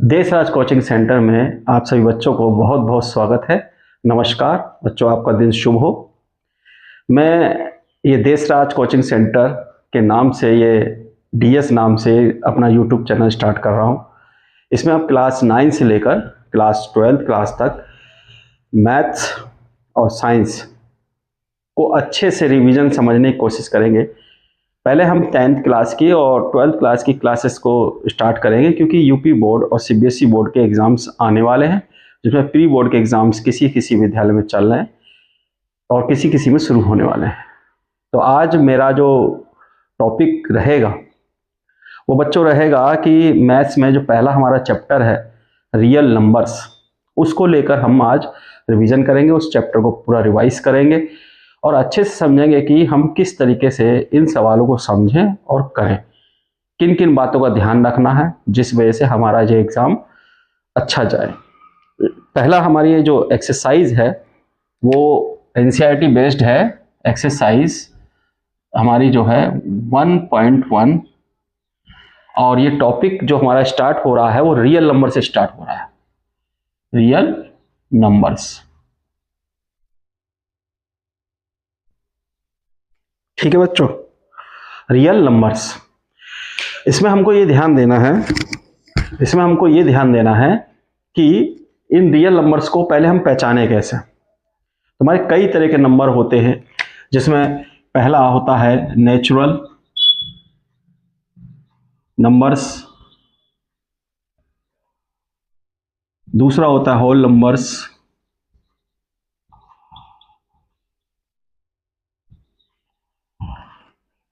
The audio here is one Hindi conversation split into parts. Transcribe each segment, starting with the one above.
देशराज कोचिंग सेंटर में आप सभी बच्चों को बहुत बहुत स्वागत है। नमस्कार बच्चों, आपका दिन शुभ हो। मैं ये देशराज कोचिंग सेंटर के नाम से, ये डीएस नाम से अपना यूट्यूब चैनल स्टार्ट कर रहा हूँ। इसमें आप क्लास 9 से लेकर क्लास 12 क्लास तक मैथ्स और साइंस को अच्छे से रिवीजन समझने की कोशिश करेंगे। पहले हम 10th क्लास की और 12th क्लास की क्लासेस को स्टार्ट करेंगे, क्योंकि यूपी बोर्ड और सीबीएसई बोर्ड के एग्ज़ाम्स आने वाले हैं, जिसमें प्री बोर्ड के एग्ज़ाम्स किसी किसी विद्यालय में चल रहे हैं और किसी किसी में शुरू होने वाले हैं। तो आज मेरा जो टॉपिक रहेगा वो बच्चों रहेगा कि मैथ्स में जो पहला हमारा चैप्टर है रियल नंबर्स, उसको लेकर हम आज रिवीजन करेंगे। उस चैप्टर को पूरा रिवाइज करेंगे और अच्छे से समझेंगे कि हम किस तरीके से इन सवालों को समझें और करें, किन किन बातों का ध्यान रखना है जिस वजह से हमारा जो एग्ज़ाम अच्छा जाए। पहला हमारी ये जो एक्सरसाइज है वो एनसीईआरटी बेस्ड है। एक्सरसाइज हमारी जो है 1.1 और ये टॉपिक जो हमारा स्टार्ट हो रहा है वो रियल नंबर से स्टार्ट हो रहा है। रियल नंबर्स, ठीक है बच्चों। रियल नंबर्स, इसमें हमको ये ध्यान देना है कि इन रियल नंबर्स को पहले हम पहचाने कैसे। हमारे कई तरह के नंबर होते हैं, जिसमें पहला होता है नेचुरल नंबर्स, दूसरा होता है होल नंबर्स,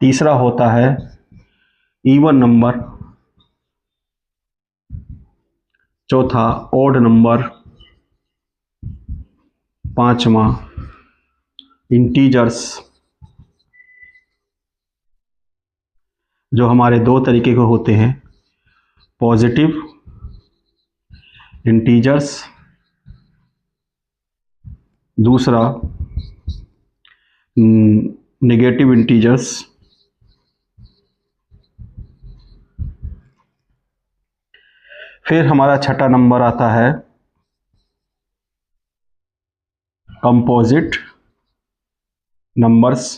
तीसरा होता है इवन नंबर, चौथा ओड नंबर, पांचवा इंटीजर्स, जो हमारे दो तरीके के होते हैं, पॉजिटिव इंटीजर्स, दूसरा नेगेटिव इंटीजर्स। फिर हमारा छठा नंबर आता है composite numbers,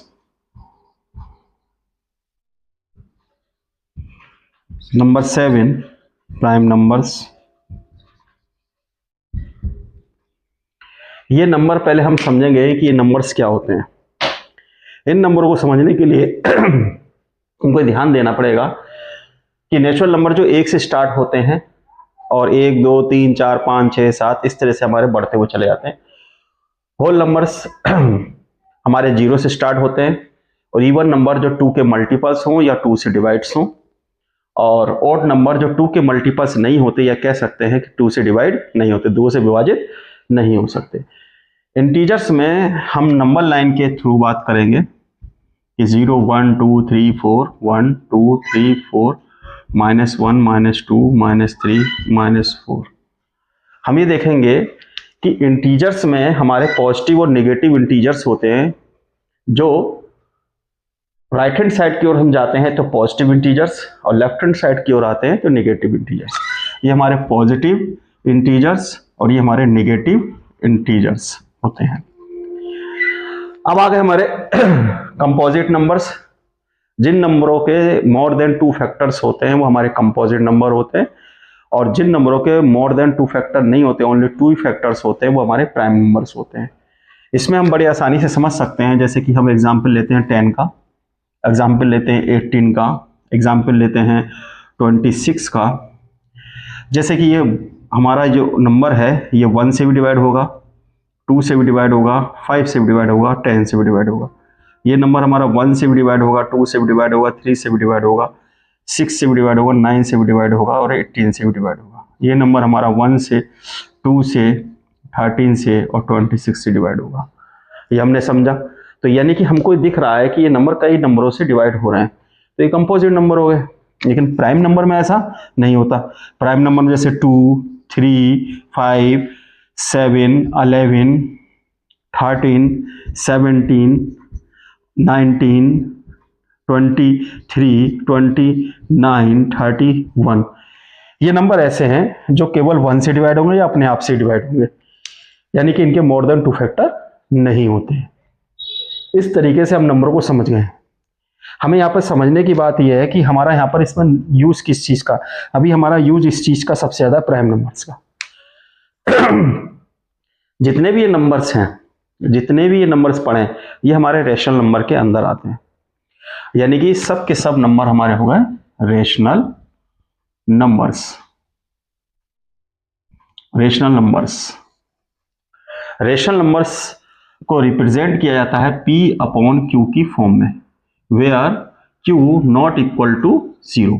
number 7 prime numbers. ये नंबर पहले हम समझेंगे कि ये नंबर्स क्या होते हैं। इन नंबरों को समझने के लिए हमको ध्यान देना पड़ेगा कि नेचुरल नंबर जो 1 से स्टार्ट होते हैं और 1 2 3 4 5 6 7 इस तरह से हमारे बढ़ते हुए चले जाते हैं। होल नंबर्स हमारे 0 से स्टार्ट होते हैं और इवन नंबर जो 2 के मल्टीपल्स हों या 2 से डिवाइड्स हों, और ऑड नंबर जो 2 के मल्टीपल्स नहीं होते या कह सकते हैं कि 2 से डिवाइड नहीं होते, 2 से विभाजित नहीं हो सकते। इंटीजर्स में हम नंबर लाइन के थ्रू बात करेंगे कि 0 1 2 3 4 1 2 3 4 -1 -2 -3 -4। हम ये देखेंगे कि इंटीजर्स में हमारे पॉजिटिव और नेगेटिव इंटीजर्स होते हैं। जो राइट हैंड साइड की ओर हम जाते हैं तो पॉजिटिव इंटीजर्स, और लेफ्ट हैंड साइड की ओर आते हैं तो नेगेटिव इंटीजर्स। ये हमारे पॉजिटिव इंटीजर्स और ये हमारे नेगेटिव इंटीजर्स होते हैं। अब आ गए हमारे कंपोजिट नंबर्स। जिन नंबरों के मोर देन 2 फैक्टर्स होते हैं वो हमारे कंपोजिट नंबर होते हैं, और जिन नंबरों के मोर देन 2 फैक्टर नहीं होते, ओनली 2 फैक्टर्स होते हैं, वो हमारे प्राइम नंबर्स होते हैं। इसमें हम बड़ी आसानी से समझ सकते हैं, जैसे कि हम एग्जाम्पल लेते हैं 10 का, एग्जाम्पल लेते हैं 18 का, एग्जाम्पल लेते हैं 26 का। जैसे कि ये हमारा जो नंबर है ये 1 से भी डिवाइड होगा, 2 से भी डिवाइड होगा, 5 से भी डिवाइड होगा, 10 से भी डिवाइड होगा। ये नंबर हमारा 1 से भी डिवाइड होगा, 2 से भी डिवाइड होगा, 3 से भी डिवाइड होगा, 6 से भी डिवाइड होगा, 9 से भी डिवाइड होगा और 18 से भी डिवाइड होगा। ये नंबर हमारा 1 से, 2 से, 13 से और 26 से डिवाइड होगा। ये हमने समझा। तो यानी कि हमको दिख रहा है कि ये नंबर कई नंबरों से डिवाइड हो रहे हैं, तो ये कंपोजिट नंबर हो गए। लेकिन प्राइम नंबर में ऐसा नहीं होता। प्राइम नंबर में जैसे 2 3 5 7 11 13 17 19 23 29 31, ये नंबर ऐसे हैं जो केवल 1 से डिवाइड होंगे या अपने आप से डिवाइड होंगे, यानी कि इनके मोर देन 2 फैक्टर नहीं होते। इस तरीके से हम नंबर को समझ गए। हमें यहाँ पर समझने की बात यह है कि हमारा यहाँ पर इसमें यूज किस चीज का, अभी हमारा यूज इस चीज का सबसे ज्यादा प्राइम नंबर्स का। जितने भी ये नंबर्स हैं, जितने भी ये नंबर्स पढ़े, ये हमारे रेशनल नंबर के अंदर आते हैं, यानी कि सब के सब नंबर हमारे हो गए rational numbers. Rational numbers, rational numbers को रिप्रेजेंट किया जाता है P अपॉन Q की फॉर्म में, where Q not equal to 0।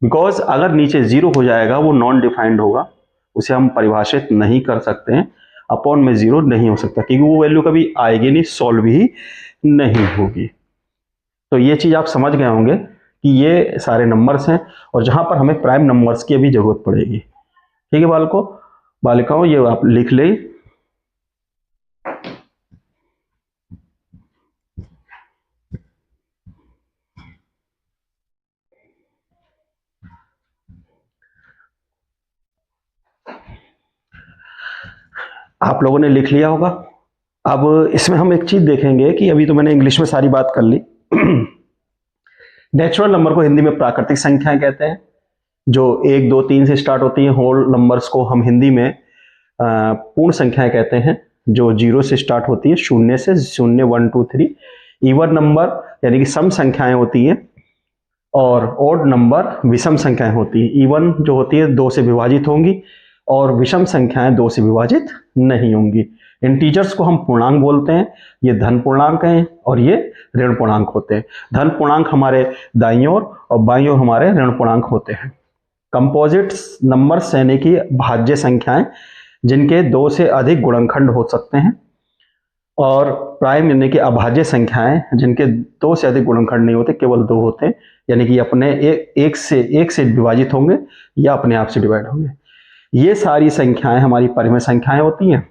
Because अगर नीचे 0 हो जाएगा वो नॉन डिफाइंड होगा, उसे हम परिभाषित नहीं कर सकते हैं, अपॉन में 0 नहीं हो सकता क्योंकि वो वैल्यू कभी आएगी नहीं, सॉल्व ही नहीं होगी। तो ये चीज आप समझ गए होंगे कि ये सारे नंबर्स हैं और जहां पर हमें प्राइम नंबर्स की भी जरूरत पड़ेगी। ठीक है बालकों, बालिकाओं, ये आप लिख ले। आप लोगों ने लिख लिया होगा। अब इसमें हम एक चीज देखेंगे कि अभी तो मैंने इंग्लिश में सारी बात कर ली। नेचुरल नंबर को हिंदी में प्राकृतिक संख्याएं कहते हैं, जो 1, 2, 3 से स्टार्ट होती हैं। होल नंबर्स को हम हिंदी में पूर्ण संख्याएं कहते हैं, जो 0 से स्टार्ट होती है, 0 से 0, 1, 2, 3। इवन नंबर यानी कि सम संख्याएं होती हैं, और ऑड नंबर विषम संख्याएं होती हैं। इवन जो होती है 2 से विभाजित होंगी और विषम संख्याएं 2 से विभाजित नहीं होंगी। इंटीजर्स को हम पूर्णांक बोलते हैं, ये धन पूर्णांक हैं और ये ऋण पूर्णांक होते हैं। धन पूर्णांक हमारे दाईं ओर और बाईं ओर हमारे ऋण पूर्णांक होते हैं। कंपोजिट नंबर्स यानी कि भाज्य संख्याएं जिनके 2 से अधिक गुणनखंड हो सकते हैं, और प्राइम यानी कि अभाज्य संख्याएं जिनके 2 से अधिक गुणनखंड नहीं होते, केवल 2 होते हैं, यानी कि अपने एक से विभाजित होंगे या अपने आप से डिवाइड होंगे। ये सारी संख्याएं हमारी परिमेय संख्याएं होती हैं,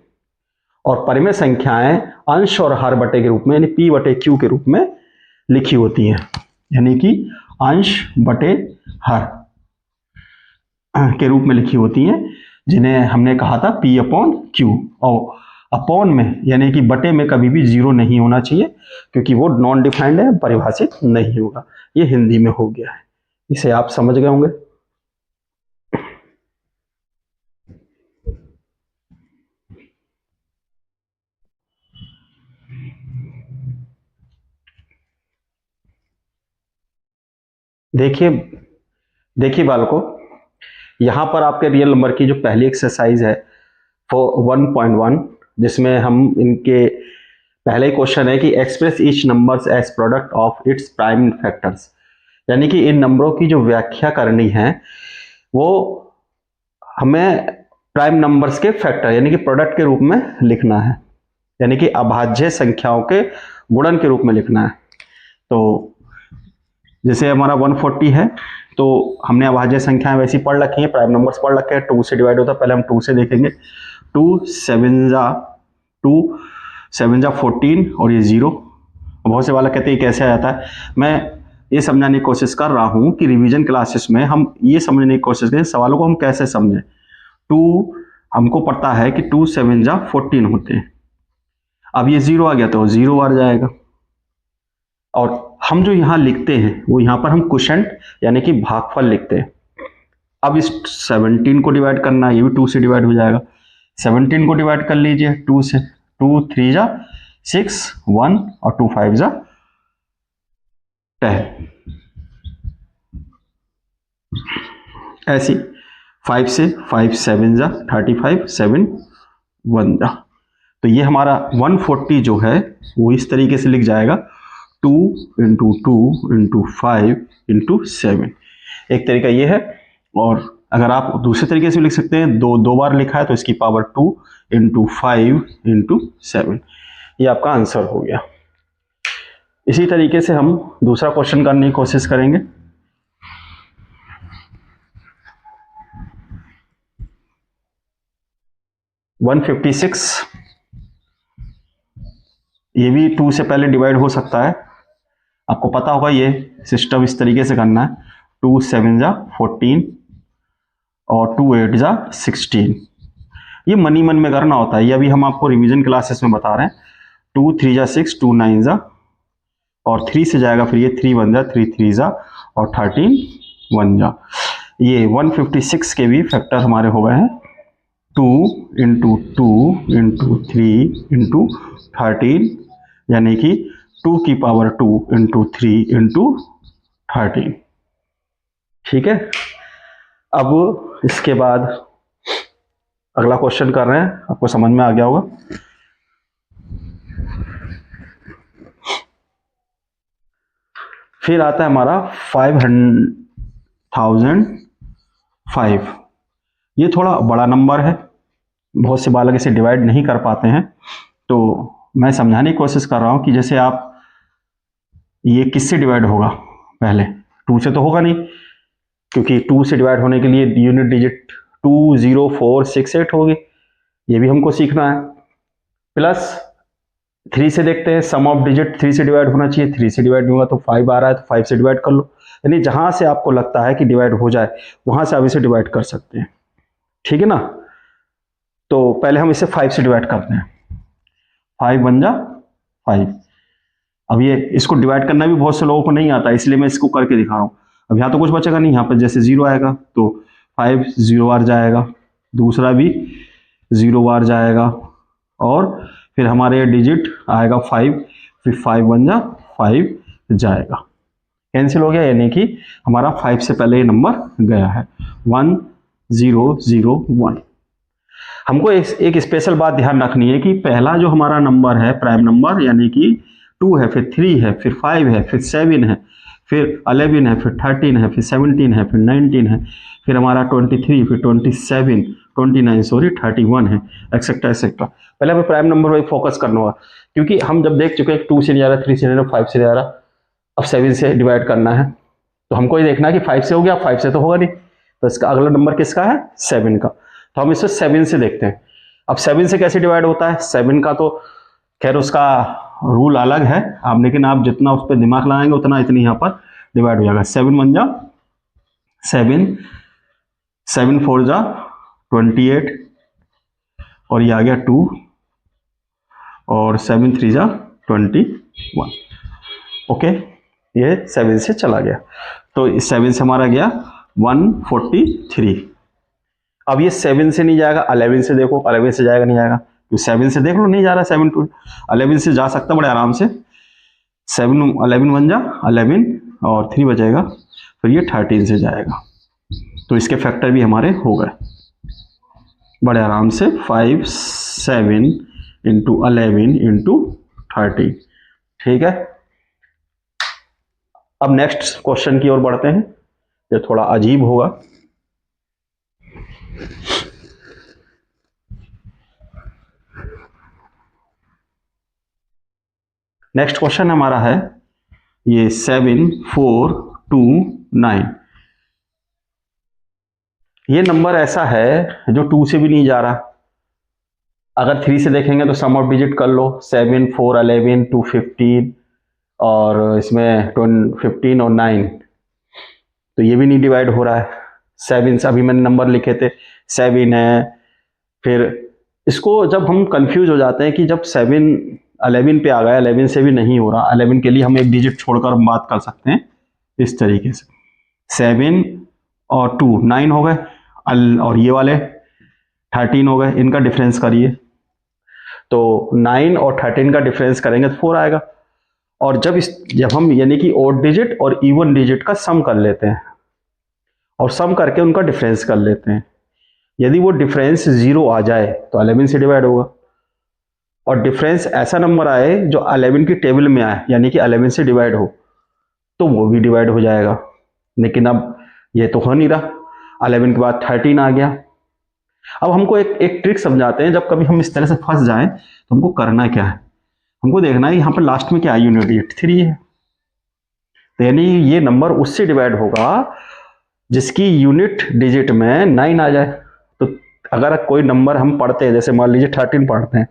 और परिमेय संख्याएं अंश और हर बटे के रूप में यानी P बटे Q के रूप में लिखी होती हैं, यानी कि अंश बटे हर के रूप में लिखी होती हैं, जिन्हें हमने कहा था P अपॉन Q। और अपॉन में यानी कि बटे में कभी भी 0 नहीं होना चाहिए, क्योंकि वो नॉन डिफाइंड है, परिभाषित नहीं होगा। ये हिंदी में हो गया है, इसे आप समझ गए होंगे। देखिए देखिए बालकों, यहां पर आपके रियल नंबर की जो पहली एक्सरसाइज है 1.1, जिसमें हम इनके पहले ही क्वेश्चन है कि express each numbers as product of its prime factors, यानी कि इन नंबरों की जो व्याख्या करनी है वो हमें प्राइम नंबर्स के फैक्टर यानी कि प्रोडक्ट के रूप में लिखना है, यानी कि अभाज्य संख्याओं के गुणन के रूप में लिखना है। तो जैसे हमारा 140 है, तो हमने अभाज्य संख्याएं वैसी पढ़ रखी हैं, प्राइम नंबर्स पढ़ रखे हैं, 2 से डिवाइड होता है। पहले हम 2 से देखेंगे। 2 7 जा 14 और ये 0। बहुत से वाला कहते हैं कैसे आ जाता है। मैं ये समझाने की कोशिश कर रहा हूं कि रिवीजन क्लासेस में हम ये समझने की कोशिश करें सवालों को हम कैसे समझें। 2 हमको पता है कि 2 7 जा 14 होते हैं। अब ये 0 आ गया तो 0 आ जाएगा, और हम जो यहाँ लिखते हैं वो यहाँ पर हम क्वोशंट यानी कि भागफल लिखते हैं। अब इस 17 को डिवाइड करना है, ये भी 2 से डिवाइड हो जाएगा। 17 को डिवाइड कर लीजिए 2 से, 2 3 जा 6, 1 और 2 5 जा 10। ऐसी 5 से 5 7 जा 35, 7 1 जा। तो ये हमारा 140 जो है वो इस तरीके से लिख जाएगा 2 × 2 × 5 × 7। एक तरीका ये है, और अगर आप दूसरे तरीके से लिख सकते हैं, दो बार लिखा है तो इसकी पावर 2 × 5 × 7। ये आपका आंसर हो गया। इसी तरीके से हम दूसरा क्वेश्चन करने की कोशिश करेंगे। वन 156, ये भी 2 से पहले डिवाइड हो सकता है। आपको पता होगा ये सिस्टम इस तरीके से करना है। 2 7 जा 14 और 2 8 जा 16। ये मनी मन में करना होता है, ये अभी हम आपको रिवीजन क्लासेस में बता रहे हैं। 2 3 जा 6, 2 9 जा, और 3 से जाएगा फिर ये 3 1 जा, 3 3 जा, और 13 1 जा। ये 156 के भी फैक्टर हमारे हो गए हैं। 2 इंटू 2 इंटू 3 इंटू 13, यानी कि 2 की पावर 2 इंटू 3 इंटू 13। ठीक है, अब इसके बाद अगला क्वेश्चन कर रहे हैं, आपको समझ में आ गया होगा। फिर आता है हमारा 500005। ये थोड़ा बड़ा नंबर है, बहुत से बालक इसे डिवाइड नहीं कर पाते हैं, तो मैं समझाने की कोशिश कर रहा हूं कि जैसे आप, ये किससे डिवाइड होगा, पहले 2 से तो होगा नहीं, क्योंकि 2 से डिवाइड होने के लिए यूनिट डिजिट 2 0 4 6 8 होगी, ये भी हमको सीखना है। प्लस 3 से देखते हैं, सम ऑफ डिजिट 3 से डिवाइड होना चाहिए, 3 से डिवाइड नहीं हुआ तो 5 आ रहा है, तो 5 से डिवाइड कर लो। यानी जहां से आपको लगता है कि डिवाइड हो जाए वहां से आप इसे डिवाइड कर सकते हैं। ठीक है ना, तो पहले हम इसे 5 से डिवाइड करते हैं। 5 1 जा 5। अब ये इसको डिवाइड करना भी बहुत से लोगों को नहीं आता, इसलिए मैं इसको करके दिखा रहा हूँ। अब यहाँ तो कुछ बचेगा नहीं, यहाँ पर जैसे 0 आएगा तो 5 0 बार जाएगा, दूसरा भी 0 बार जाएगा, और फिर हमारे डिजिट आएगा 5, फिर 5 1 जा 5 जाएगा, कैंसिल हो गया, यानी कि हमारा 5 से पहले ये नंबर गया है 1 0 0 1। हमको एक स्पेशल बात ध्यान रखनी है कि पहला जो हमारा नंबर है प्राइम नंबर, यानी कि 2 है, फिर 3 है, फिर 5 है, फिर 7 है, फिर 11 है, फिर 13 है, फिर 17 है, फिर 19 है, फिर हमारा 23, फिर 27 29 सॉरी 31 है, एक्सेट्रा एक्सेट्रा। पहले हमें प्राइम नंबर पर फोकस करना होगा, क्योंकि हम जब देख चुके हैं 2 से नहीं आ रहा, 3 से नहीं आ रहा, 5 से नहीं आ रहा, अब 7 से डिवाइड करना है, तो हमको ये देखना है कि 5 से हो गया, 5 से तो होगा नहीं, तो इसका अगला नंबर किसका है, 7 का, तो हम इसे 7 से देखते हैं। अब 7 से कैसे डिवाइड होता है, 7 का तो खैर उसका रूल अलग है, आप लेकिन आप जितना उस पर दिमाग लगाएंगे उतना इतनी यहाँ पर डिवाइड हो जाएगा। 7 1 जा 7, 7 4 जा 28, और ये आ गया 2, और 7 3 जा 21। ओके, ये 7 से चला गया, तो इस 7 से हमारा गया 143। अब ये 7 से नहीं जाएगा, 11 से देखो, 11 से जाएगा नहीं जाएगा, तो 7 से देख लो नहीं जा रहा, 7 to 11 से जा सकता बड़े आराम से। 7 11 1 जा 11, और 3 बचेगा, फिर ये 13 से जाएगा, तो इसके फैक्टर भी हमारे हो गए बड़े आराम से, 5 7 इंटू 11 इंटू 13। ठीक है, अब नेक्स्ट क्वेश्चन की ओर बढ़ते हैं, ये थोड़ा अजीब होगा। नेक्स्ट क्वेश्चन हमारा है ये 7 4 2 9। ये नंबर ऐसा है जो 2 से भी नहीं जा रहा, अगर 3 से देखेंगे तो सम ऑफ डिजिट कर लो, 7 4 11 2 15, और इसमें 15 और 9, तो ये भी नहीं डिवाइड हो रहा है। 7 से अभी मैंने नंबर लिखे थे 7 है, फिर इसको जब हम कंफ्यूज हो जाते हैं कि जब 7 11 पे आ गया, 11 से भी नहीं हो रहा, 11 के लिए हम एक डिजिट छोड़कर हम बात कर सकते हैं इस तरीके से, 7 और 2 9 हो गए, और ये वाले 13 हो गए, इनका डिफरेंस करिए, तो 9 और 13 का डिफरेंस करेंगे तो 4 आएगा। और जब हम यानी कि ऑड डिजिट और इवन डिजिट का सम कर लेते हैं, और सम करके उनका डिफरेंस कर लेते हैं, यदि वो डिफरेंस 0 आ जाए तो 11 से डिवाइड होगा, और डिफरेंस ऐसा नंबर आए जो 11 की टेबल में आए, यानी कि 11 से डिवाइड हो, तो वो भी डिवाइड हो जाएगा। लेकिन अब ये तो हो नहीं रहा, 11 के बाद 13 आ गया। अब हमको एक ट्रिक समझाते हैं, जब कभी हम इस तरह से फंस जाएं तो हमको करना क्या है, हमको देखना है यहाँ पर लास्ट में क्या है, यूनिट डिजिट 3 है, तो यानी ये नंबर उससे डिवाइड होगा जिसकी यूनिट डिजिट में 9 आ जाए। तो अगर कोई नंबर हम पढ़ते हैं, जैसे मान लीजिए 13 पढ़ते हैं,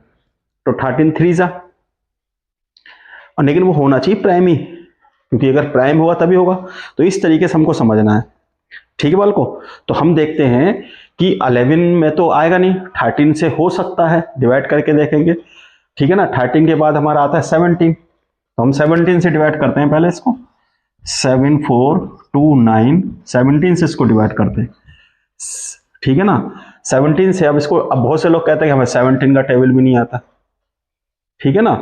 तो 13 3 जा, और लेकिन वो होना चाहिए प्राइम ही, क्योंकि अगर प्राइम होगा तभी होगा। तो इस तरीके से हमको समझना है, ठीक है बालको। तो हम देखते हैं कि 11 में तो आएगा नहीं, 13 से हो सकता है, डिवाइड करके देखेंगे। ठीक है ना, 13 के बाद हमारा आता है 17, तो हम 17 से डिवाइड करते हैं पहले इसको। 7 4 2 9, 17 से इसको डिवाइड करते हैं। ठीक है ना, 17 से अब इसको, अब बहुत से लोग कहते हैं कि हमें 17 का टेबल भी नहीं आता। ठीक है ना,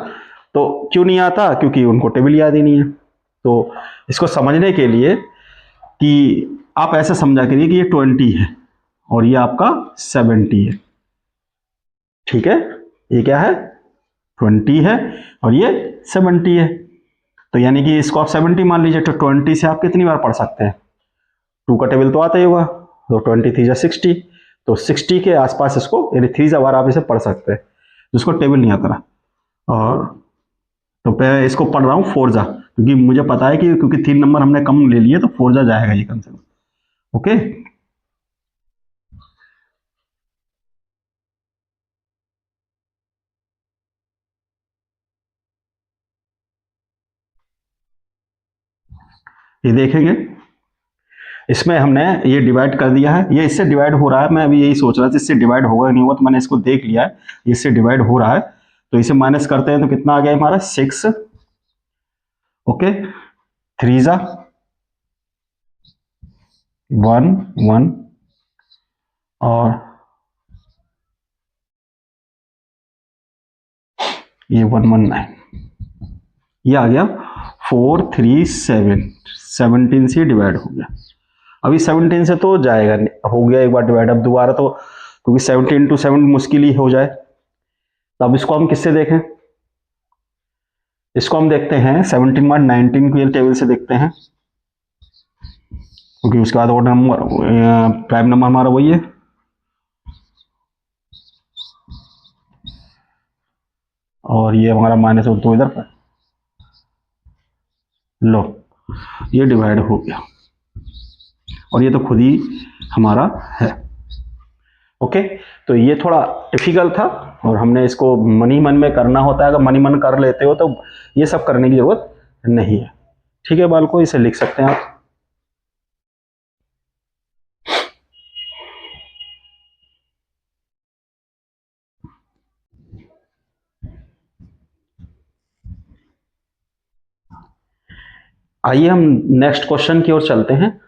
तो क्यों नहीं आता? क्योंकि उनको टेबल याद ही नहीं है। तो इसको समझने के लिए कि आप ऐसा समझा करिए कि ये 20 है और ये आपका 70 है। ठीक है, ये क्या है? 20 है और ये 70 है। तो यानी कि इसको आप 70 मान लीजिए, तो 20 से आप कितनी बार पढ़ सकते हैं? 2 का टेबल तो आता ही होगा, तो 20 3 60, तो 60 के आसपास इसको, यानी 3 बार आप इसे पढ़ सकते हैं, जिसको टेबल नहीं आता ना। और तो मैं इसको पढ़ रहा हूँ 4 क्योंकि मुझे पता है कि क्योंकि 3 नंबर हमने कम ले लिए, तो 4 जाएगा ये कम से कम। ओके, ये देखेंगे, इसमें हमने ये डिवाइड कर दिया है, ये इससे डिवाइड हो रहा है। मैं अभी यही सोच रहा था इससे डिवाइड होगा नहीं होगा, तो मैंने इसको देख लिया है, इससे डिवाइड हो रहा है। तो इसे माइनस करते हैं तो कितना आ गया हमारा? 6। ओके, 3 1 1 और ये 119, ये आ गया 4 3 7, 17 से डिवाइड हो गया। अभी 17 से तो जाएगा नहीं, हो गया एक बार डिवाइड, अब दोबारा तो, क्योंकि 17 × 7 मुश्किल ही हो जाए। तो अब इसको हम किससे देखें? इसको हम देखते हैं 17 बाद 19 के टेबल से देखते हैं, क्योंकि उसके बाद ऑर्डर नंबर, प्राइम नंबर हमारा वही है। और ये हमारा माइनस तो इधर पर, लो ये डिवाइड हो गया, और ये तो खुद ही हमारा है। ओके, तो ये थोड़ा डिफिकल्ट था, और हमने इसको मन ही मन में करना होता है। अगर मन ही मन कर लेते हो तो ये सब करने की जरूरत नहीं है। ठीक है बालको, इसे लिख सकते हैं आप। आइए हम नेक्स्ट क्वेश्चन की ओर चलते हैं।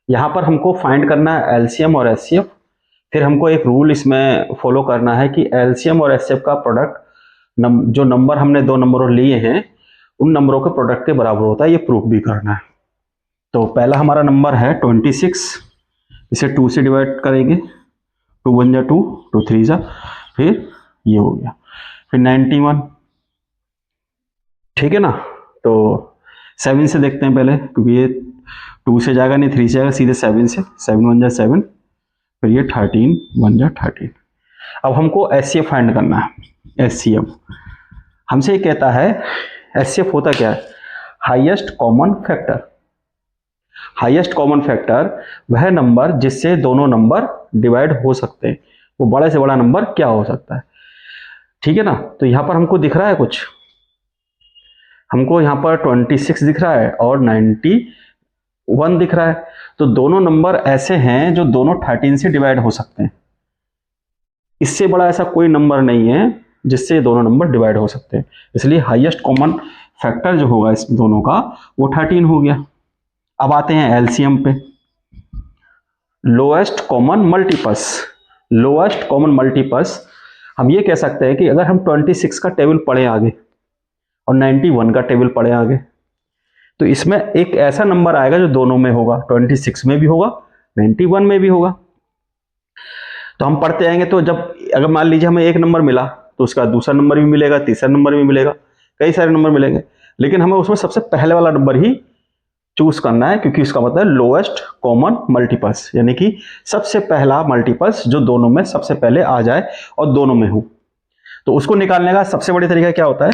यहां पर हमको फाइंड करना है एलसीएम और एचसीएफ। फिर हमको एक रूल इसमें फॉलो करना है कि एलसीएम और एचसीएफ का प्रोडक्ट, जो नंबर हमने 2 नंबरों लिए हैं उन नंबरों के प्रोडक्ट के बराबर होता है, ये प्रूफ भी करना है। तो पहला हमारा नंबर है 26, इसे 2 से डिवाइड करेंगे, 2 1 जा 2, 2 3 जा, फिर ये हो गया, फिर 91। ठीक है ना, तो 7 से देखते हैं पहले, क्योंकि ये 2 से जाएगा नहीं, 3 से जाएगा, सीधे 7 से, 7 1 जा 7, फिर ये 13 1 जा 13। अब हमको एचसीएफ फाइंड करना है। एचसीएफ हमसे ये कहता है, एचसीएफ होता क्या है? Highest common factor. Highest common factor वह नंबर जिससे दोनों नंबर डिवाइड हो सकते हैं। वो बड़े से बड़ा नंबर क्या हो सकता है? ठीक है ना, तो यहां पर हमको दिख रहा है कुछ, हमको यहाँ पर 26 दिख रहा है और 91 दिख रहा है। तो दोनों नंबर ऐसे हैं जो दोनों 13 से डिवाइड हो सकते हैं। इससे बड़ा ऐसा कोई नंबर नहीं है जिससे दोनों नंबर डिवाइड हो सकते हैं, इसलिए हाईएस्ट कॉमन फैक्टर जो होगा इस दोनों का वो 13 हो गया। अब आते हैं एलसीएम पे। Lowest common multiples. Lowest common multiples हम ये कह सकते हैं कि अगर हम 26 का टेबल पढ़े आगे और 91 का टेबल पढ़े आगे, तो इसमें एक ऐसा नंबर आएगा जो दोनों में होगा, 26 में भी होगा, 91 में भी होगा। तो हम पढ़ते आएंगे, तो जब अगर मान लीजिए हमें एक नंबर मिला, तो उसका दूसरा नंबर भी मिलेगा, तीसरा नंबर भी मिलेगा, कई सारे नंबर मिलेंगे, लेकिन हमें उसमें सबसे पहले वाला नंबर ही चूज करना है, क्योंकि उसका मतलब लोएस्ट कॉमन मल्टीपल्स, यानी कि सबसे पहला मल्टीपल्स जो दोनों में सबसे पहले आ जाए और दोनों में हो। तो उसको निकालने का सबसे बड़ी तरीका क्या होता है?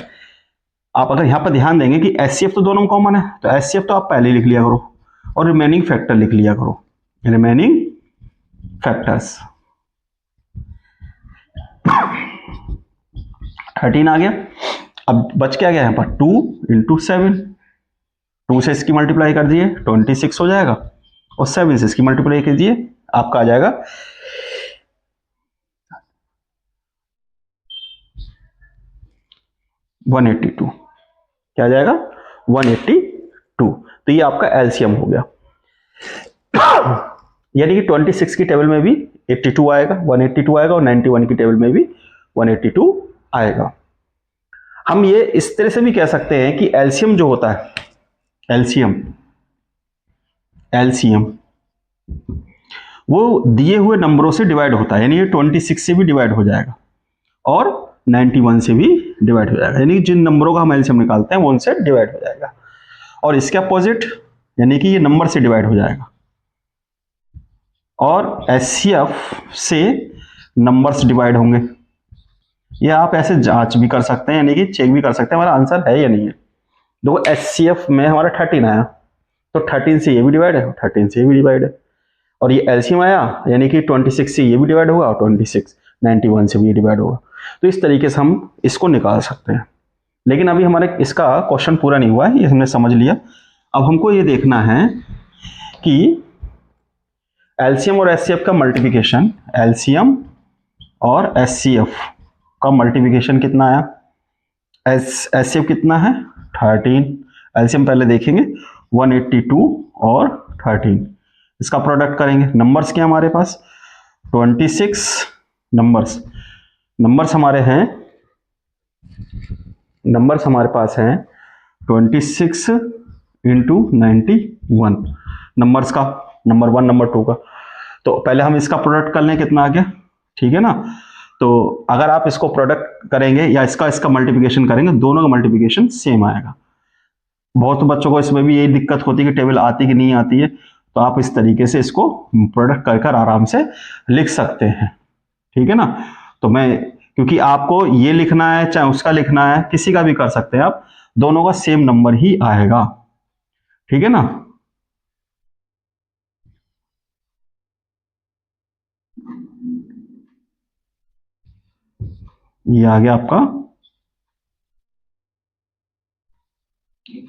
आप अगर यहां पर ध्यान देंगे कि एचसीएफ तो दोनों में कॉमन है, तो एचसीएफ तो आप पहले लिख लिया करो और रिमेनिंग फैक्टर लिख लिया करो, रिमेनिंग फैक्टर्स। 13 आ गया। अब बच क्या गया यहाँ पर? 2 × 7, 2 से इसकी मल्टीप्लाई कर दिए, 26 हो जाएगा, और 7 से इसकी मल्टीप्लाई कीजिए, आपका आ जाएगा 182। क्या आ जाएगा? 182। तो ये आपका एलसीएम हो गया। यानी कि 26 की टेबल में भी 82 आएगा, 182 आएगा, और 91 की टेबल में भी 182 आएगा। हम ये इस तरह से भी कह सकते हैं कि एलसीएम जो होता है, एलसीएम वो दिए हुए नंबरों से डिवाइड होता है, यानी ये 26 से भी डिवाइड हो जाएगा और 91 से भी डिवाइड हो जाएगा, यानी जिन नंबरों का हम एलसीएम निकालते हैं वो उनसे डिवाइड हो जाएगा। और इसके अपोजिट यानी कि ये नंबर से डिवाइड हो जाएगा, और एचसीएफ से नंबर्स डिवाइड होंगे। ये आप ऐसे जांच भी कर सकते हैं, यानी कि चेक भी कर सकते हैं हमारा आंसर है या नहीं है। देखो एचसीएफ में हमारा 13 आया, तो 13 से ये भी डिवाइड है, 13 से ये भी डिवाइड है। और ये एलसीएम आया, यानी कि 26 से ये भी डिवाइड होगा, और 26 91 से भी डिवाइड होगा। तो इस तरीके से हम इसको निकाल सकते हैं। लेकिन अभी हमारे इसका क्वेश्चन पूरा नहीं हुआ है, ये हमने समझ लिया। अब हमको ये देखना है कि एलसीएम और एचसीएफ का मल्टीप्लिकेशन, एलसीएम और एचसीएफ का मल्टीप्लिकेशन कितना आया। एचसीएफ कितना है? 13। एलसीएम पहले देखेंगे, 182 और 13। इसका प्रोडक्ट करेंगे। नंबर्स क्या हमारे पास? 26 नंबर्स हमारे पास हैं 26 इंटू 91 नंबर्स का, नंबर 1 नंबर 2 का। तो पहले हम इसका प्रोडक्ट कर लें, कितना आ गया, ठीक है ना। तो अगर आप इसको प्रोडक्ट करेंगे या इसका मल्टीप्लिकेशन करेंगे, दोनों का मल्टीप्लिकेशन सेम आएगा। बहुत बच्चों को इसमें भी यही दिक्कत होती है कि टेबल आती कि नहीं आती है, तो आप इस तरीके से इसको प्रोडक्ट कर आराम से लिख सकते हैं, ठीक है ना। तो मैं, क्योंकि आपको ये लिखना है चाहे उसका लिखना है, किसी का भी कर सकते हैं आप, दोनों का सेम नंबर ही आएगा, ठीक है ना। ये आ गया आपका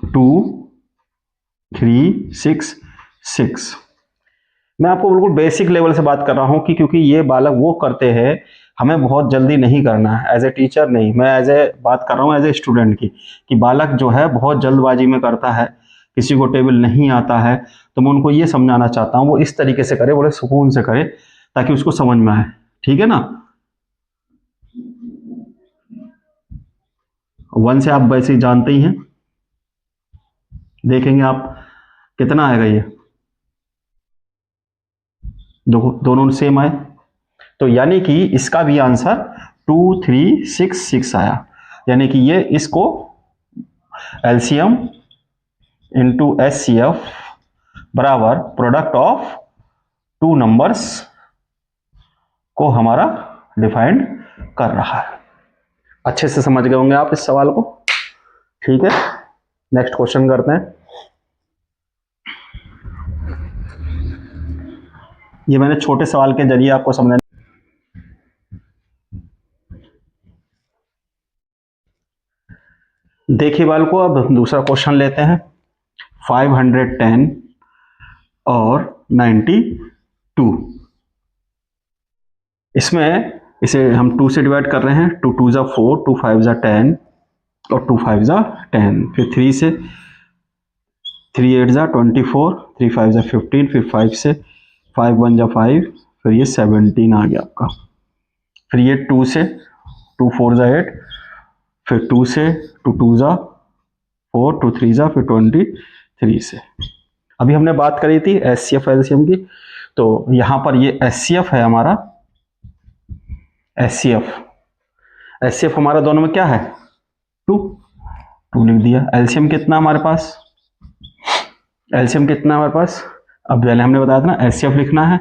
2 3 6 6। मैं आपको बिल्कुल बेसिक लेवल से बात कर रहा हूं कि क्योंकि ये बालक वो करते हैं, हमें बहुत जल्दी नहीं करना है। एज ए टीचर नहीं, मैं एज ए बात कर रहा हूं एज ए स्टूडेंट की, कि बालक जो है बहुत जल्दबाजी में करता है, किसी को टेबल नहीं आता है, तो मैं उनको ये समझाना चाहता हूं वो इस तरीके से करे, बड़े सुकून से करे, ताकि उसको समझ में आए, ठीक है ना। 1 से आप वैसे ही जानते ही हैं, देखेंगे आप कितना आएगा ये, दोनों सेम आए, तो यानी कि इसका भी आंसर 2366 आया। यानी कि ये इसको एलसीएम इंटू एचसीएफ बराबर प्रोडक्ट ऑफ 2 नंबर्स को हमारा डिफाइंड कर रहा है। अच्छे से समझ गए होंगे आप इस सवाल को, ठीक है। नेक्स्ट क्वेश्चन करते हैं। ये मैंने छोटे सवाल के जरिए आपको समझाने। देखिए बाल को, अब दूसरा क्वेश्चन लेते हैं। 510 और 92, इसमें इसे हम 2 से डिवाइड कर रहे हैं। 2 2 जा 4, 2 5 जा 10 और 2 5 जा 10, फिर 3 से, 3 8 जा 24, 3 5 जा 15, फिर 5 से, 5 1 जा 5, फिर ये 17 आ गया आपका। फिर ये 2 से, 2 4 जा 8, फिर 2 से, 2 2 जा 4, 2 3 जा, फिर 23 से। अभी हमने बात करी थी एचसीएफ एलसीएम की, तो यहां पर ये एचसीएफ है हमारा, एचसीएफ हमारा दोनों में क्या है, 2 लिख दिया। एलसीएम कितना हमारे पास, अब पहले हमने बताया था ना, एचसीएफ लिखना है,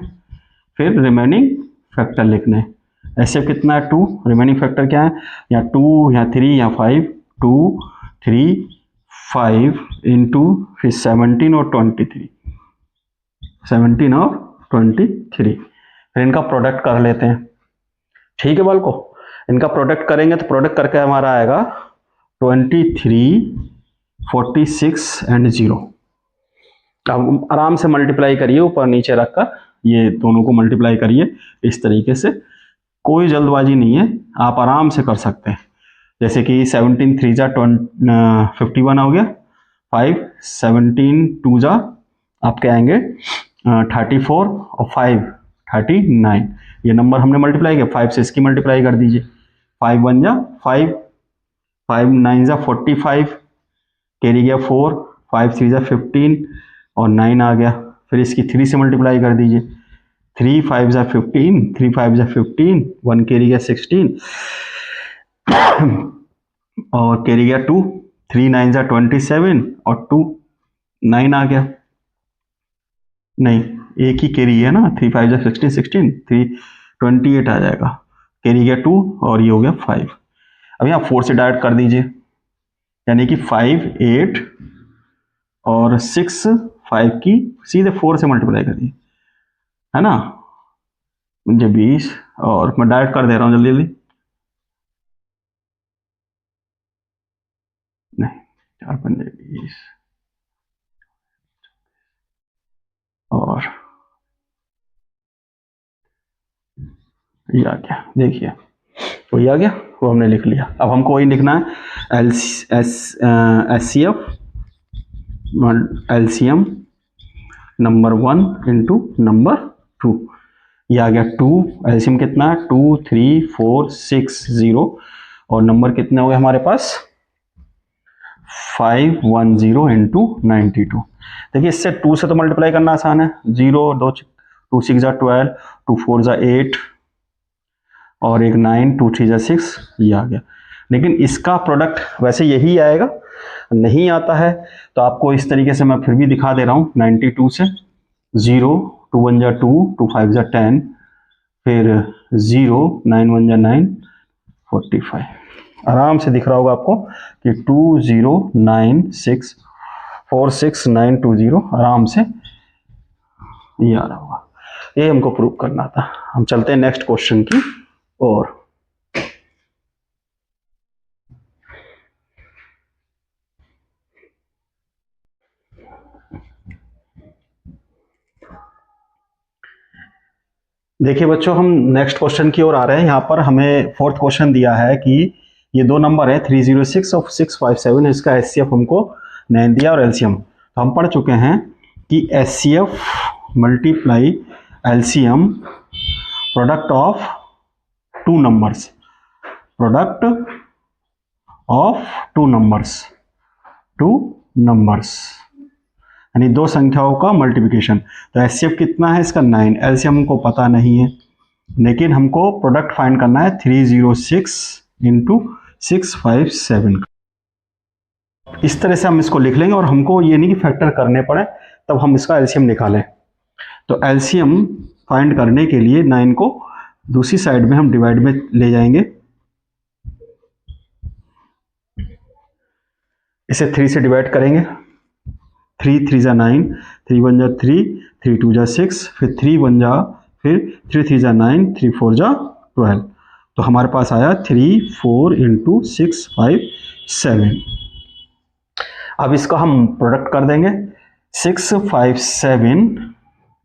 फिर रिमेनिंग फैक्टर लिखने। एचसीएफ कितना है, 2, रिमेनिंग फैक्टर क्या है, या 2 या 3 या 5, 2 3 5 इंटू फिर 17 और 23, 17 और 23, फिर इनका प्रोडक्ट कर लेते हैं, ठीक है बाल को। इनका प्रोडक्ट करेंगे तो प्रोडक्ट करके हमारा आएगा 23 46 एंड 0। अब आराम से मल्टीप्लाई करिए, ऊपर नीचे रखकर ये दोनों को मल्टीप्लाई करिए इस तरीके से, कोई जल्दबाजी नहीं है, आप आराम से कर सकते हैं। जैसे कि 17 3 जा 51 हो गया, 5 17 2 जा आपके आएंगे 34 और 5 39। ये नंबर हमने मल्टीप्लाई किया, 5 से इसकी मल्टीप्लाई कर दीजिए, 5 1 जा 5, 5 9 जा 45, कैरी गया 4, 5 3 जा 15 और 9 आ गया। फिर इसकी 3 से मल्टीप्लाई कर दीजिए, 3 5 जा 15, 3 5 जा 15, 1 कैरी गया 16 और कैरी गया 2, 3 9 जा 27 और 2 9 आ गया। नहीं, एक ही कैरी है ना, 3 5 जा 16 16, 3 28 आ जाएगा, कैरी गया 2 और ये हो गया 5। अब यहाँ 4 से डायरेक्ट कर दीजिए, यानी कि 5 8 और 6 5 की सीधे 4 से मल्टीप्लाई करिए, है ना, मुझे 20 और मैं डायरेक्ट कर दे रहा हूँ जल्दी जल्दी, नहीं 4 5 20 और ये आ गया, देखिए वही आ गया, वो हमने लिख लिया। अब हमको वही लिखना है, एलसीएम नंबर 1 इंटू नंबर 2, ये आ गया 2, एलसीएम कितना है 2 3 4 6 0 और नंबर कितने हो गए हमारे पास 510 इंटू 92। देखिए इससे 2 से तो मल्टीप्लाई करना आसान है, 0 2 2 6 जा 12, 2 4 जा 8 और एक 9, 2 3 जा 6, ये आ गया। लेकिन इसका प्रोडक्ट वैसे यही आएगा, नहीं आता है तो आपको इस तरीके से मैं फिर भी दिखा दे रहा हूँ, 92 से 0 2 1 जा 2, 2 5 जा 10, फिर 0 9 1 जा 9 45। आराम से दिख रहा होगा आपको कि 2 0 9 6 4 6 9 2 0, आराम से ये आ रहा होगा। ये हमको प्रूव करना था। हम चलते हैं नेक्स्ट क्वेश्चन की और देखिए बच्चों, हम नेक्स्ट क्वेश्चन की ओर आ रहे हैं। यहाँ पर हमें फोर्थ क्वेश्चन दिया है कि ये दो नंबर है 306 और 657, इसका एचसीएफ हमको नहीं दिया और एलसीएम। तो हम पढ़ चुके हैं कि HCF multiply LCM product of two numbers, product of two numbers यानी दो संख्याओं का मल्टीप्लिकेशन। तो एचसीएफ कितना है इसका 9, एलसीएम हमको पता नहीं है, लेकिन हमको प्रोडक्ट फाइंड करना है 306 इंटू 657। इस तरह से हम इसको लिख लेंगे और हमको ये नहीं कि फैक्टर करने पड़े, तब हम इसका एलसीएम निकालें। तो एलसीएम फाइंड करने के लिए 9 को दूसरी साइड में हम डिवाइड में ले जाएंगे, इसे 3 से डिवाइड करेंगे, 3 3 जा 9, 3 1 जा 3, 3 2 जा 6, फिर 3 1 जा, फिर 3 3 जा 9, 3 4 जा 12। तो हमारे पास आया 3 4 इंटू 6 5 7। अब इसका हम प्रोडक्ट कर देंगे, 6 5 7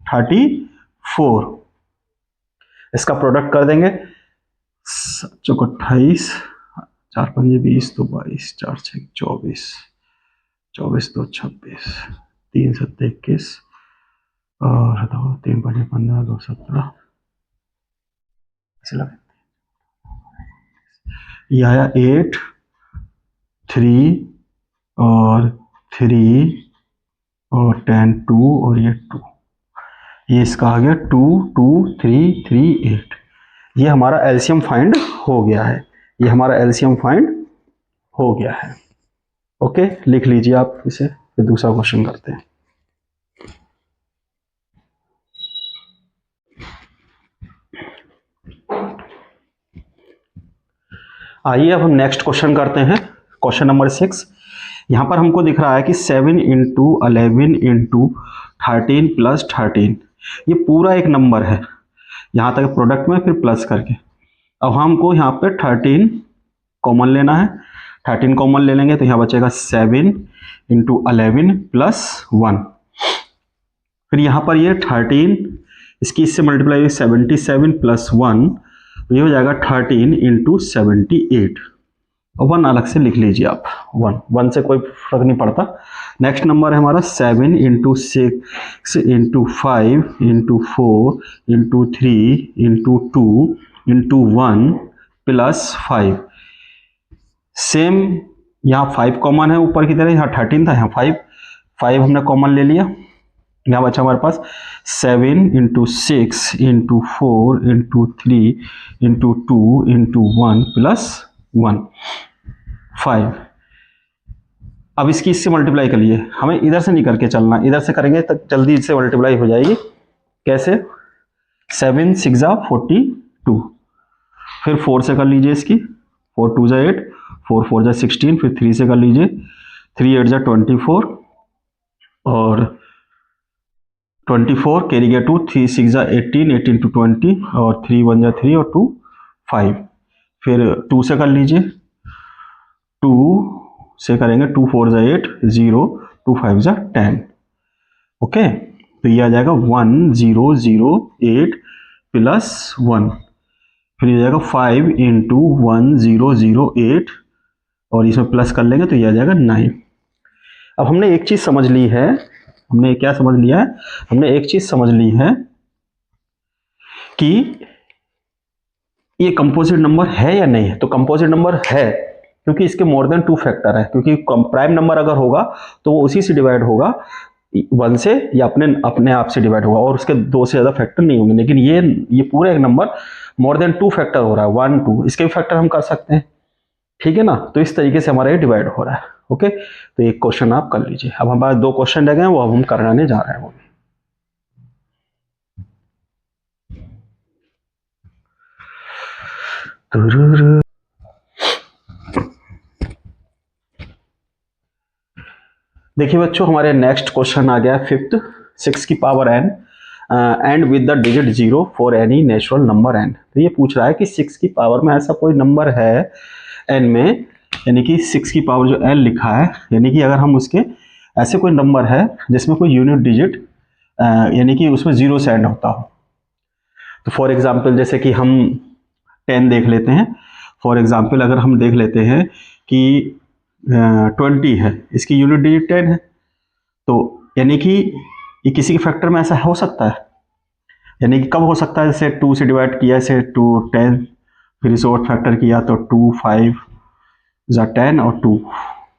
34, इसका प्रोडक्ट कर देंगे, चौक 28, 4 5 20 तो 22, 4 6 24, 24 2 26, 3 7 21 और 2 3 5 15 2 17, ऐसे लगे। ये आया 8 3 और 3 और 10 2 और ये 2, ये इसका आ गया 2 2 3 3 8। ये हमारा एलसीएम फाइंड हो गया है, ये हमारा एलसीएम फाइंड हो गया है। ओके, लिख लीजिए आप इसे, फिर दूसरा क्वेश्चन करते हैं। आइए अब हम नेक्स्ट क्वेश्चन करते हैं, क्वेश्चन नंबर 6। यहाँ पर हमको दिख रहा है कि 7 इंटू 11 इंटू 13 प्लस 13, ये पूरा एक नंबर है, यहाँ तक प्रोडक्ट में फिर प्लस करके। अब हमको यहाँ पे 13 कॉमन लेना है, 13 कॉमन ले लेंगे तो यहाँ बचेगा 7 इंटू 11 प्लस 1, फिर यहाँ पर ये 13, इसकी इससे मल्टीप्लाई हुई 77 प्लस 1, ये हो जाएगा 13 इंटू 78। 1 अलग से लिख लीजिए आप, 1 से कोई फर्क नहीं पड़ता। नेक्स्ट नंबर है हमारा 7 into 6 into 5 into 4 into 3 into 2 into 1 plus 5। Same यहाँ 5 कॉमन है ऊपर की तरह, यहाँ 13 था, यहाँ 5 हमने कॉमन ले लिया। यहाँ बचा हमारे पास 7 into 6 into 4 into 3 into 2 into 1 plus 1, 5। अब इसकी इससे मल्टीप्लाई कर लिए, हमें इधर से नहीं करके चलना, इधर से करेंगे तो जल्दी इससे मल्टीप्लाई हो जाएगी। कैसे? 7 6 42, फिर 4 से कर लीजिए इसकी, 4 2 8, 4 4 16, फिर 3 से कर लीजिए, 3 8 24 और 24 कैरी गया 2, 3 6 18, 18 to 20 और 3 1 3 और 2 5। फिर 2 से कर लीजिए, 2 से करेंगे 2 4 8 0, 2 5 10। ओके, तो ये आ जाएगा 1 0 0 8 प्लस 1, फिर ये जाएगा 5 इंटू 1 0 0 8 और इसमें प्लस कर लेंगे तो ये आ जाएगा 9। अब हमने एक चीज समझ ली है, हमने क्या समझ लिया है? हमने एक चीज समझ ली है कि ये कंपोजिट नंबर है या नहीं है। तो कंपोजिट नंबर है क्योंकि इसके मोर देन 2 फैक्टर है, क्योंकि प्राइम नंबर अगर होगा तो वो उसी से डिवाइड होगा, 1 से या अपने आप से डिवाइड होगा और उसके 2 से ज्यादा फैक्टर नहीं होंगे। लेकिन ये पूरा एक नंबर मोर देन 2 फैक्टर हो रहा है, 1 2, इसके भी फैक्टर हम कर सकते हैं, ठीक है ना। तो इस तरीके से हमारा ये डिवाइड हो रहा है। ओके, तो एक क्वेश्चन आप कर लीजिए। अब हमारे 2 क्वेश्चन रह गए हैं, वो अब हम कराने जा रहे हैं। वो देखिए बच्चों, हमारे नेक्स्ट क्वेश्चन आ गया 5th, 6 की power n and with the digit 0 for any natural number n। तो ये पूछ रहा है कि 6 की पावर में ऐसा कोई नंबर है n में, यानी कि 6 की पावर जो n लिखा है, यानी कि अगर हम उसके ऐसे कोई नंबर है जिसमें कोई यूनिट डिजिट यानी कि उसमें 0 से एंड होता हो। तो फॉर एग्जांपल जैसे कि हम 10 देख लेते हैं। फॉर एग्जांपल अगर हम देख लेते हैं कि 20 है, इसकी यूनिट डिजिट 10 है, तो यानी कि ये किसी के फैक्टर में ऐसा हो सकता है। यानी कि कब हो सकता है? जैसे 2 से डिवाइड किया, जैसे 2 10, फिर इसे और फैक्टर किया तो 2 5 10 और 2,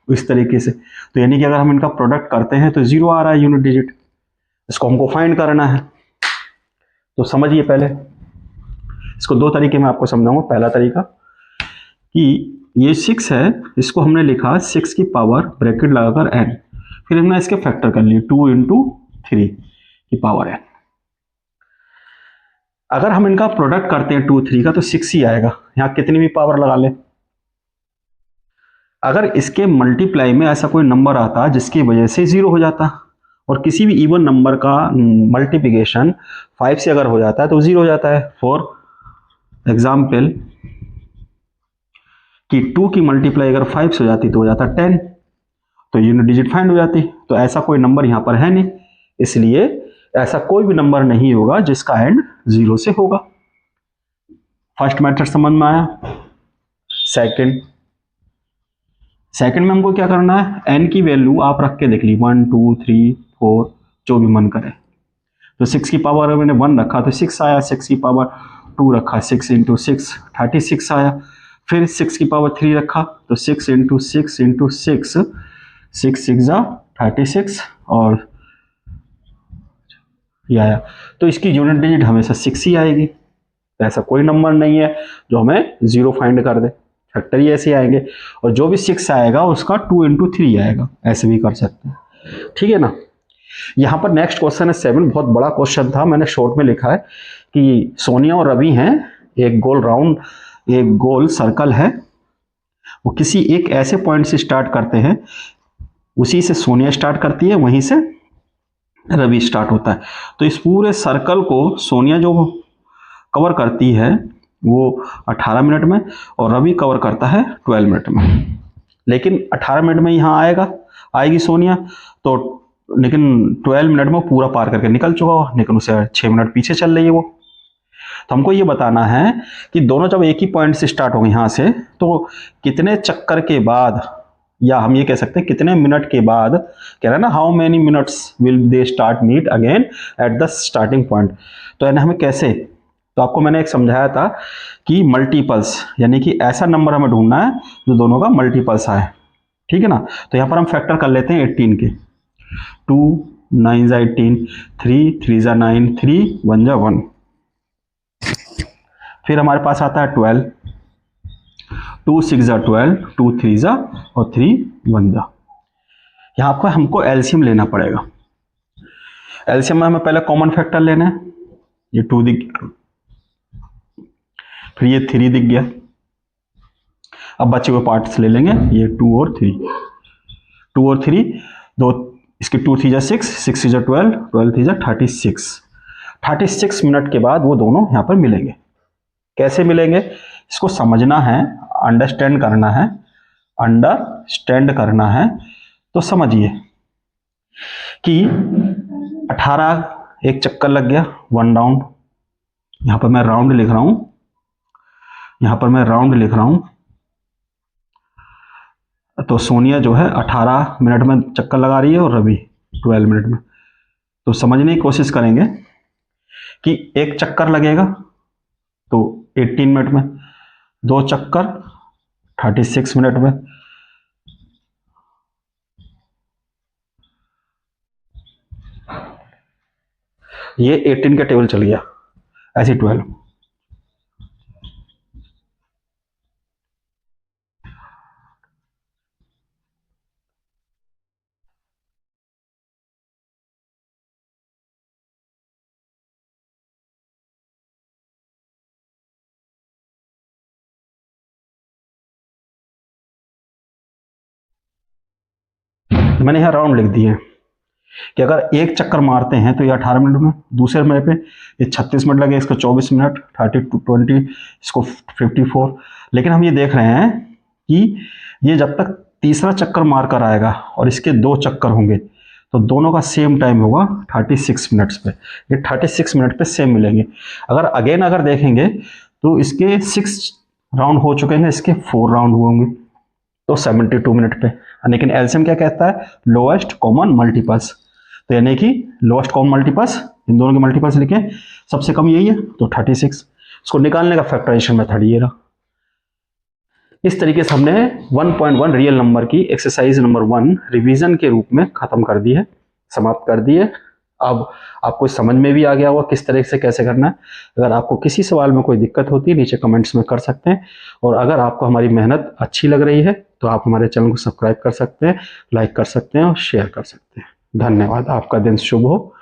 इस तरीके से। तो यानी कि अगर हम इनका प्रोडक्ट करते हैं तो 0 आ रहा है यूनिट डिजिट, इसको हमको फाइंड करना है। तो समझिए, पहले इसको 2 तरीके में आपको समझाऊंगा। पहला तरीका कि ये 6 है, इसको हमने लिखा 6 की पावर ब्रैकेट लगाकर n, फिर हमने इसके फैक्टर कर लिए 2 इंटू 3 की पावर n। अगर हम इनका प्रोडक्ट करते हैं 2 3 का तो 6 ही आएगा, यहाँ कितनी भी पावर लगा ले। अगर इसके मल्टीप्लाई में ऐसा कोई नंबर आता जिसकी वजह से 0 हो जाता, और किसी भी इवन नंबर का मल्टीप्लिकेशन 5 से अगर हो जाता है तो 0 हो जाता है। फॉर एग्जाम्पल कि 2 की मल्टीप्लाई अगर 5 से हो जाती तो हो जाता 10, तो यूनिट डिजिट फाइंड हो जाती। तो ऐसा कोई नंबर यहाँ पर है नहीं, इसलिए ऐसा कोई भी नंबर नहीं होगा जिसका एंड 0 से होगा। फर्स्ट मेथड समझ में आया। सेकंड में हमको क्या करना है? n की वैल्यू आप रख के देख ली, 1 2 3 4 जो भी मन करे। तो 6 की पावर मैंने 1 रखा तो 6 आया, 6 की पावर 2 रखा 6 इंटू 6 36 आया, फिर 6 की पावर 3 रखा तो 6 इंटू 6 इंटू 6 6 6 36 और ये आया। तो इसकी यूनिट डिजिट हमेशा 6 ही आएगी। तो ऐसा कोई नंबर नहीं है जो हमें 0 फाइंड कर दे, फैक्टर ही ऐसे आएंगे। और जो भी 6 आएगा उसका 2 इंटू 3 आएगा, ऐसे भी कर सकते हैं, ठीक है ना। यहाँ पर नेक्स्ट क्वेश्चन है 7, बहुत बड़ा क्वेश्चन था, मैंने शॉर्ट में लिखा है कि सोनिया और रवि हैं, एक गोल सर्कल है, वो किसी एक ऐसे पॉइंट से स्टार्ट करते हैं, उसी से सोनिया स्टार्ट करती है, वहीं से रवि स्टार्ट होता है। तो इस पूरे सर्कल को सोनिया जो कवर करती है वो 18 मिनट में और रवि कवर करता है 12 मिनट में। लेकिन 18 मिनट में यहाँ आएगी सोनिया, तो लेकिन 12 मिनट में वो पूरा पार करके निकल चुका हो, लेकिन उसे 6 मिनट पीछे चल रही है वो। तो हमको ये बताना है कि दोनों जब एक ही पॉइंट से स्टार्ट होंगे यहाँ से, तो कितने चक्कर के बाद, या हम ये कह सकते हैं कितने मिनट के बाद, कह रहा है ना how many minutes will they start meet again at the starting point. तो यानी हमें कैसे, तो आपको मैंने एक समझाया था कि मल्टीपल्स, यानी कि ऐसा नंबर हमें ढूंढना है जो दोनों का मल्टीपल्स आए, ठीक है ना। तो यहाँ पर हम फैक्टर कर लेते हैं 18 के। 2 9 जा 18, 3 3 जा 9, 3 1 जा 1। फिर हमारे पास आता है 12, 2 6 जा 12, 2 3 जा और 3 1 जा। यहाँ पर हमको एलसीएम लेना पड़ेगा। एलसीएम में हमें पहले कॉमन फैक्टर लेना है, ये 2 दिख गया, फिर ये 3 दिख गया। अब बचे हुए पार्ट्स ले लेंगे, ये 2 और 3, 2 और 3, दो इसके 2 3 जा 6, 6 जा 12, 12 3 जा 36। 36 मिनट के बाद वो दोनों यहाँ पर मिलेंगे। कैसे मिलेंगे इसको समझना है, अंडरस्टैंड करना है, अंडरस्टैंड करना है। तो समझिए कि 18 एक चक्कर लग गया, 1 राउंड, यहां पर मैं राउंड लिख रहा हूं, यहां पर मैं राउंड लिख रहा हूं। तो सोनिया जो है 18 मिनट में चक्कर लगा रही है और रवि 12 मिनट में। तो समझने की कोशिश करेंगे कि एक चक्कर लगेगा तो 18 मिनट में, 2 चक्कर 36 मिनट में, ये 18 का टेबल चल गया, ऐसे 12। मैंने यहाँ राउंड लिख दिए कि अगर एक चक्कर मारते हैं तो ये 18 मिनट में, दूसरे मिनट पे ये 36 मिनट लगे, इसको 24 मिनट, 30 to 20, इसको 54। लेकिन हम ये देख रहे हैं कि ये जब तक तीसरा चक्कर मार कर आएगा और इसके 2 चक्कर होंगे तो दोनों का सेम टाइम होगा 36 मिनट्स पे। ये 36 मिनट पे सेम मिलेंगे। अगर देखेंगे तो इसके 6 राउंड हो चुके हैं, इसके 4 राउंड होंगे, तो 72 मिनट पे। लेकिन एलसीएम क्या कहता है, लोएस्ट कॉमन मल्टीपल्स। तो यानी कि लोएस्ट कॉमन मल्टीपल्स, इन दोनों के मल्टीपल्स लिखे, सबसे कम यही है तो 36। इसको निकालने का फैक्टराइजेशन मेथड ये रहा। इस तरीके से हमने 1.1 रियल नंबर की एक्सरसाइज नंबर 1 रिवीजन के रूप में खत्म कर दी है, समाप्त कर दी है। अब आपको समझ में भी आ गया होगा किस तरह से कैसे करना है। अगर आपको किसी सवाल में कोई दिक्कत होती है नीचे कमेंट्स में कर सकते हैं, और अगर आपको हमारी मेहनत अच्छी लग रही है तो आप हमारे चैनल को सब्सक्राइब कर सकते हैं, लाइक कर सकते हैं और शेयर कर सकते हैं। धन्यवाद। आपका दिन शुभ हो।